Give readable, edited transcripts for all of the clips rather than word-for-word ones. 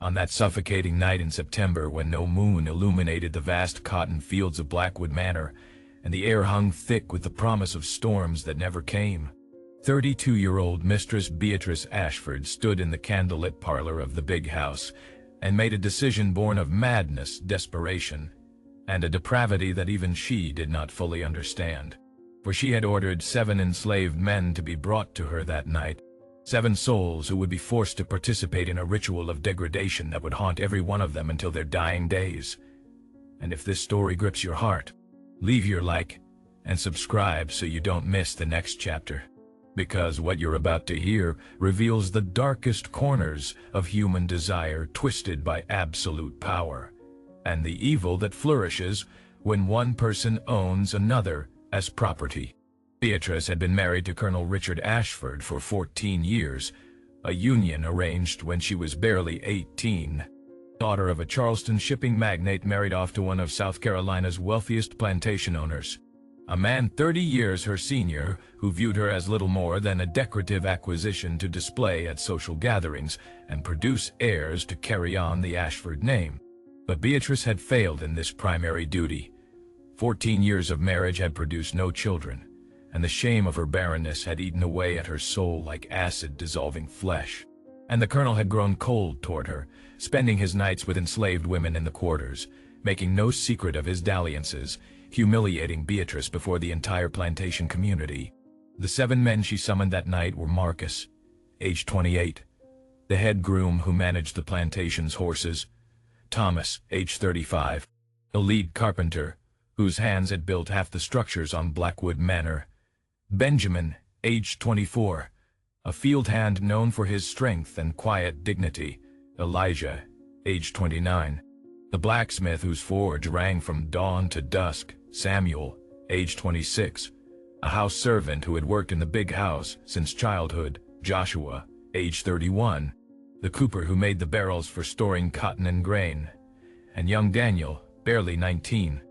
On that suffocating night in September when no moon illuminated the vast cotton fields of Blackwood Manor, and the air hung thick with the promise of storms that never came, 32-year-old Mistress Beatrice Ashford stood in the candlelit parlor of the big house and made a decision born of madness, desperation, and a depravity that even she did not fully understand. For she had ordered 7 enslaved men to be brought to her that night, 7 souls who would be forced to participate in a ritual of degradation that would haunt every one of them until their dying days. And if this story grips your heart, leave your like and subscribe so you don't miss the next chapter. Because what you're about to hear reveals the darkest corners of human desire twisted by absolute power, and the evil that flourishes when one person owns another as property. Beatrice had been married to Colonel Richard Ashford for 14 years, a union arranged when she was barely 18. Daughter of a Charleston shipping magnate married off to one of South Carolina's wealthiest plantation owners, a man 30 years her senior who viewed her as little more than a decorative acquisition to display at social gatherings and produce heirs to carry on the Ashford name. But Beatrice had failed in this primary duty. 14 years of marriage had produced no children, and the shame of her barrenness had eaten away at her soul like acid-dissolving flesh. And the colonel had grown cold toward her, spending his nights with enslaved women in the quarters, making no secret of his dalliances, humiliating Beatrice before the entire plantation community. The 7 men she summoned that night were Marcus, age 28, the head groom who managed the plantation's horses; Thomas, age 35, a lead carpenter, whose hands had built half the structures on Blackwood Manor; Benjamin, age 24, a field hand known for his strength and quiet dignity; Elijah, age 29, the blacksmith whose forge rang from dawn to dusk; Samuel, age 26, a house servant who had worked in the big house since childhood; Joshua, age 31, the cooper who made the barrels for storing cotton and grain; and young Daniel, barely 19,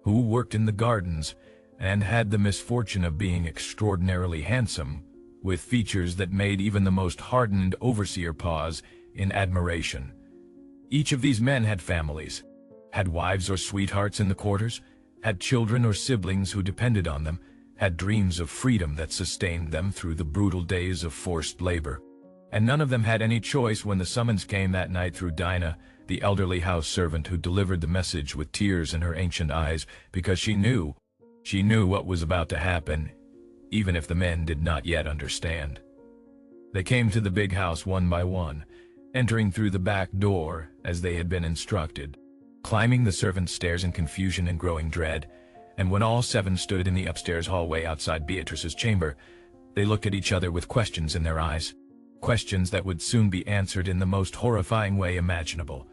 who worked in the gardens and had the misfortune of being extraordinarily handsome, with features that made even the most hardened overseer pause in admiration. Each of these men had families, had wives or sweethearts in the quarters, had children or siblings who depended on them, had dreams of freedom that sustained them through the brutal days of forced labor. And none of them had any choice when the summons came that night through Dinah, the elderly house servant who delivered the message with tears in her ancient eyes, because she knew what was about to happen, even if the men did not yet understand. They came to the big house one by one, entering through the back door as they had been instructed, climbing the servants' stairs in confusion and growing dread, and when all 7 stood in the upstairs hallway outside Beatrice's chamber, they looked at each other with questions in their eyes, questions that would soon be answered in the most horrifying way imaginable.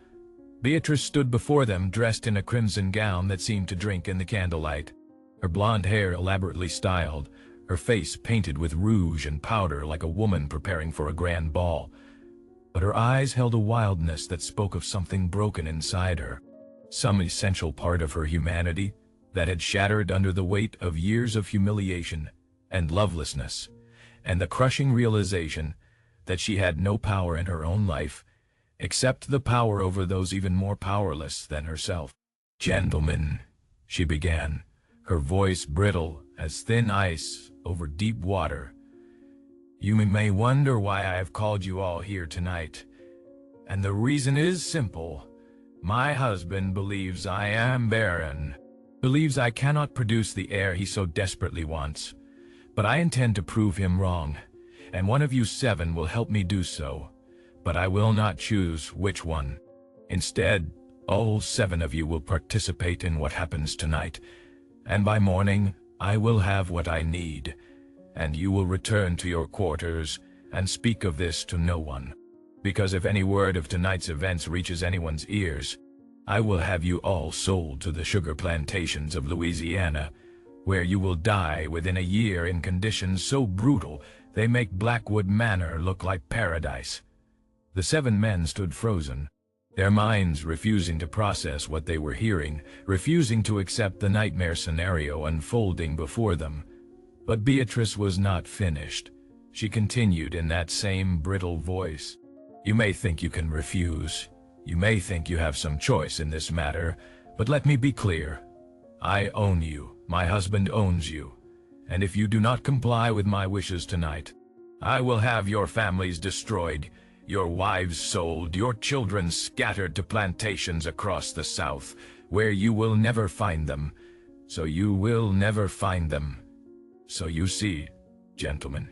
Beatrice stood before them dressed in a crimson gown that seemed to drink in the candlelight, her blonde hair elaborately styled, her face painted with rouge and powder like a woman preparing for a grand ball. But her eyes held a wildness that spoke of something broken inside her, some essential part of her humanity that had shattered under the weight of years of humiliation and lovelessness, and the crushing realization that she had no power in her own life except the power over those even more powerless than herself. "Gentlemen," she began, her voice brittle as thin ice over deep water, "you may wonder why I have called you all here tonight, and the reason is simple. My husband believes I am barren, believes I cannot produce the heir he so desperately wants, but I intend to prove him wrong, and one of you 7 will help me do so, but I will not choose which one. Instead, all 7 of you will participate in what happens tonight, and by morning I will have what I need, and you will return to your quarters and speak of this to no one, because if any word of tonight's events reaches anyone's ears, I will have you all sold to the sugar plantations of Louisiana, where you will die within a year in conditions so brutal they make Blackwood Manor look like paradise." The 7 men stood frozen, their minds refusing to process what they were hearing, refusing to accept the nightmare scenario unfolding before them. But Beatrice was not finished. She continued in that same brittle voice, "You may think you can refuse. You may think you have some choice in this matter, but let me be clear. I own you, my husband owns you, and if you do not comply with my wishes tonight, I will have your families destroyed, your wives sold, your children scattered to plantations across the South, where you will never find them. So you will never find them. So you see, gentlemen,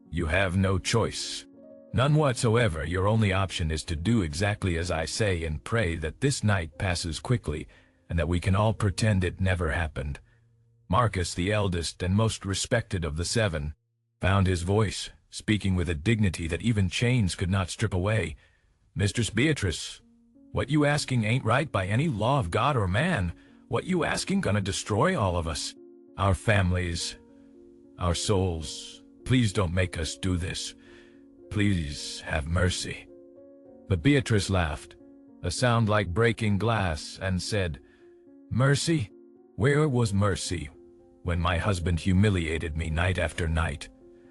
you have no choice. None whatsoever. Your only option is to do exactly as I say and pray that this night passes quickly and that we can all pretend it never happened. Marcus, the eldest and most respected of the seven, found his voice, speaking with a dignity that even chains could not strip away. Mistress Beatrice, what you asking ain't right by any law of God or man. What you asking gonna destroy all of us. Our families, our souls. Please don't make us do this. Please have mercy. But Beatrice laughed, a sound like breaking glass, and said, Mercy? Where was mercy when my husband humiliated me night after night?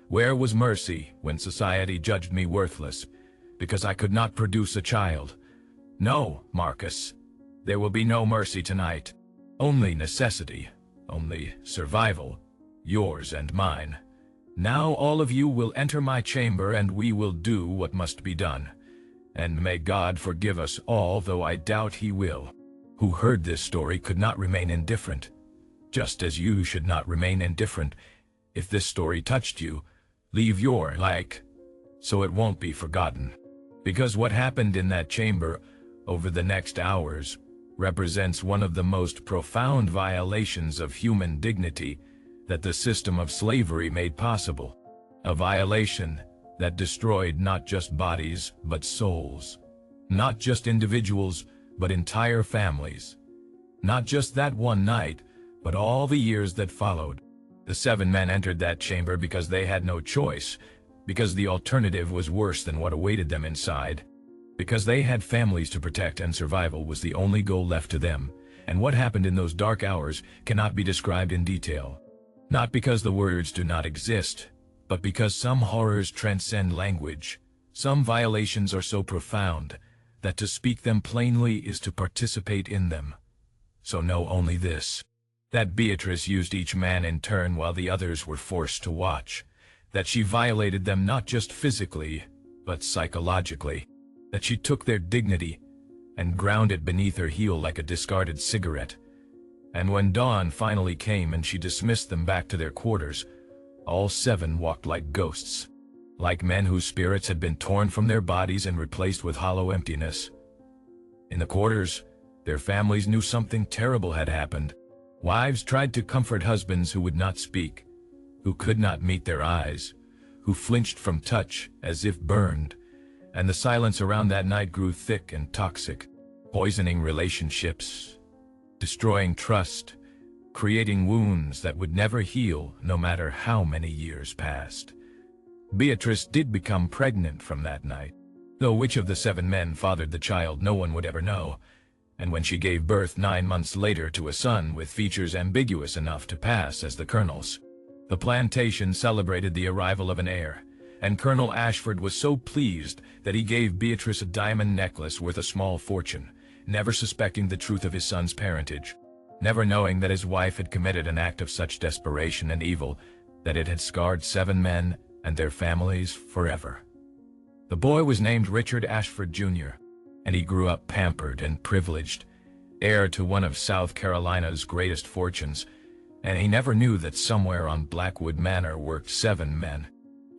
Where was mercy when society judged me worthless because I could not produce a child? No, Marcus, there will be no mercy tonight. Only necessity, only survival, yours and mine. Now all of you will enter my chamber and we will do what must be done. And may God forgive us all, though I doubt he will. Who heard this story could not remain indifferent, just as you should not remain indifferent. If this story touched you, leave your like, so it won't be forgotten. Because what happened in that chamber over the next hours represents one of the most profound violations of human dignity that the system of slavery made possible. A violation that destroyed not just bodies, but souls. Not just individuals, but entire families. Not just that one night, but all the years that followed. The seven men entered that chamber because they had no choice, because the alternative was worse than what awaited them inside. Because they had families to protect and survival was the only goal left to them, and what happened in those dark hours cannot be described in detail. Not because the words do not exist, but because some horrors transcend language. Some violations are so profound that to speak them plainly is to participate in them. So know only this, that Beatrice used each man in turn while the others were forced to watch, that she violated them not just physically, but psychologically. That she took their dignity and ground it beneath her heel like a discarded cigarette. And when dawn finally came and she dismissed them back to their quarters, all seven walked like ghosts, like men whose spirits had been torn from their bodies and replaced with hollow emptiness. In the quarters, their families knew something terrible had happened. Wives tried to comfort husbands who would not speak, who could not meet their eyes, who flinched from touch as if burned. And the silence around that night grew thick and toxic, poisoning relationships, destroying trust, creating wounds that would never heal no matter how many years passed. Beatrice did become pregnant from that night, though which of the seven men fathered the child no one would ever know, and when she gave birth 9 months later to a son with features ambiguous enough to pass as the Colonel's. The plantation celebrated the arrival of an heir, and Colonel Ashford was so pleased that he gave Beatrice a diamond necklace worth a small fortune, never suspecting the truth of his son's parentage, never knowing that his wife had committed an act of such desperation and evil that it had scarred 7 men and their families forever. The boy was named Richard Ashford, Jr., and he grew up pampered and privileged, heir to one of South Carolina's greatest fortunes, and he never knew that somewhere on Blackwood Manor worked 7 men,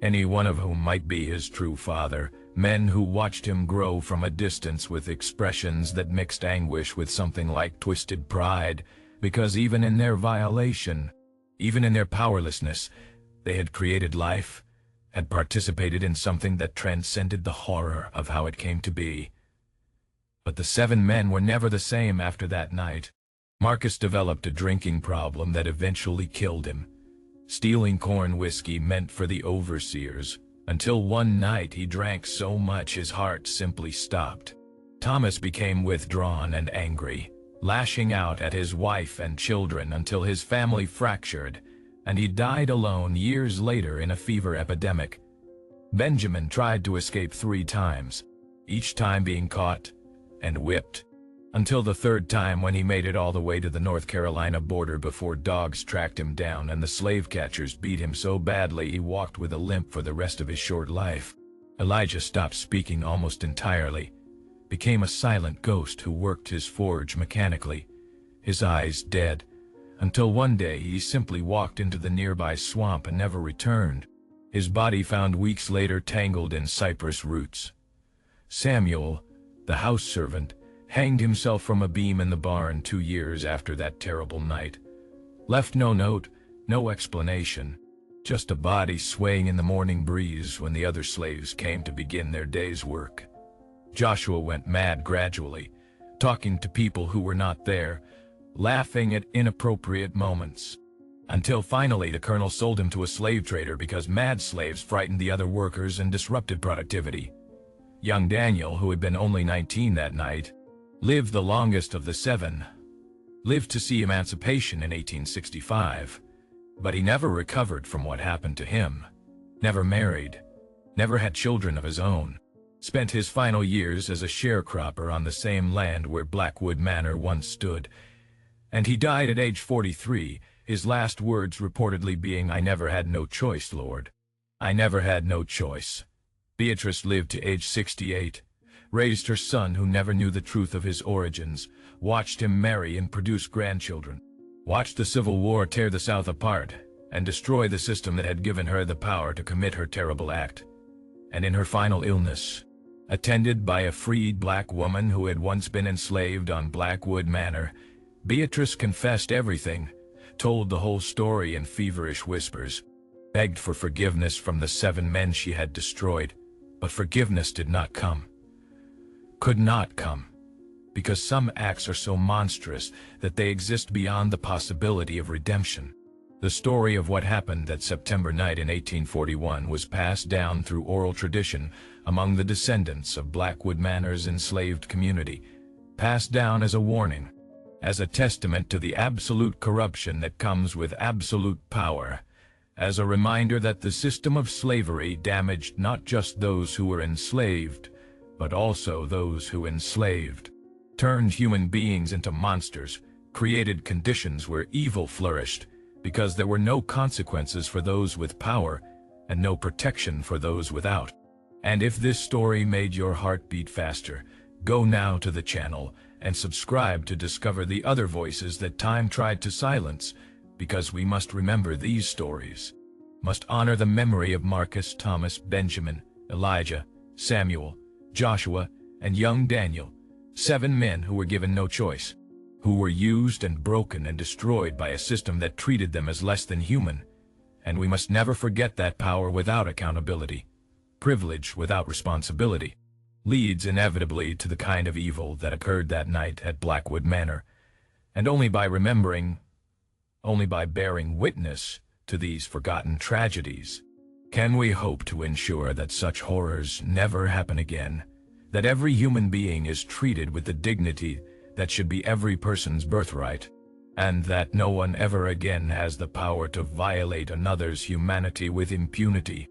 any one of whom might be his true father, men who watched him grow from a distance with expressions that mixed anguish with something like twisted pride, because even in their violation, even in their powerlessness, they had created life, had participated in something that transcended the horror of how it came to be. But the 7 men were never the same after that night. Marcus developed a drinking problem that eventually killed him, stealing corn whiskey meant for the overseers, until one night he drank so much his heart simply stopped. Thomas became withdrawn and angry, lashing out at his wife and children until his family fractured, and he died alone years later in a fever epidemic. Benjamin tried to escape 3 times, each time being caught, and whipped. Until the third time, when he made it all the way to the North Carolina border before dogs tracked him down and the slave catchers beat him so badly he walked with a limp for the rest of his short life. Elijah stopped speaking almost entirely, became a silent ghost who worked his forge mechanically, his eyes dead, until one day he simply walked into the nearby swamp and never returned, his body found weeks later tangled in cypress roots. Samuel, the house servant, hanged himself from a beam in the barn 2 years after that terrible night. Left no note, no explanation, just a body swaying in the morning breeze when the other slaves came to begin their day's work. Joshua went mad gradually, talking to people who were not there, laughing at inappropriate moments, until finally the colonel sold him to a slave trader because mad slaves frightened the other workers and disrupted productivity. Young Daniel, who had been only 19 that night, lived the longest of the 7, lived to see emancipation in 1865, but he never recovered from what happened to him, never married, never had children of his own, spent his final years as a sharecropper on the same land where Blackwood Manor once stood, and he died at age 43, his last words reportedly being, "I never had no choice, Lord. I never had no choice." Beatrice lived to age 68, raised her son who never knew the truth of his origins, watched him marry and produce grandchildren, watched the Civil War tear the South apart and destroy the system that had given her the power to commit her terrible act. And in her final illness, attended by a freed black woman who had once been enslaved on Blackwood Manor, Beatrice confessed everything, told the whole story in feverish whispers, begged for forgiveness from the 7 men she had destroyed, but forgiveness did not come. Could not come, because some acts are so monstrous that they exist beyond the possibility of redemption. The story of what happened that September night in 1841 was passed down through oral tradition among the descendants of Blackwood Manor's enslaved community, passed down as a warning, as a testament to the absolute corruption that comes with absolute power, as a reminder that the system of slavery damaged not just those who were enslaved, but also those who enslaved, turned human beings into monsters, created conditions where evil flourished, because there were no consequences for those with power and no protection for those without. And if this story made your heart beat faster, go now to the channel and subscribe to discover the other voices that time tried to silence, because we must remember these stories, must honor the memory of Marcus, Thomas, Benjamin, Elijah, Samuel, Joshua, and young Daniel, 7 men who were given no choice, who were used and broken and destroyed by a system that treated them as less than human. And we must never forget that power without accountability, privilege without responsibility, leads inevitably to the kind of evil that occurred that night at Blackwood Manor, and only by remembering, only by bearing witness to these forgotten tragedies, can we hope to ensure that such horrors never happen again, that every human being is treated with the dignity that should be every person's birthright, and that no one ever again has the power to violate another's humanity with impunity.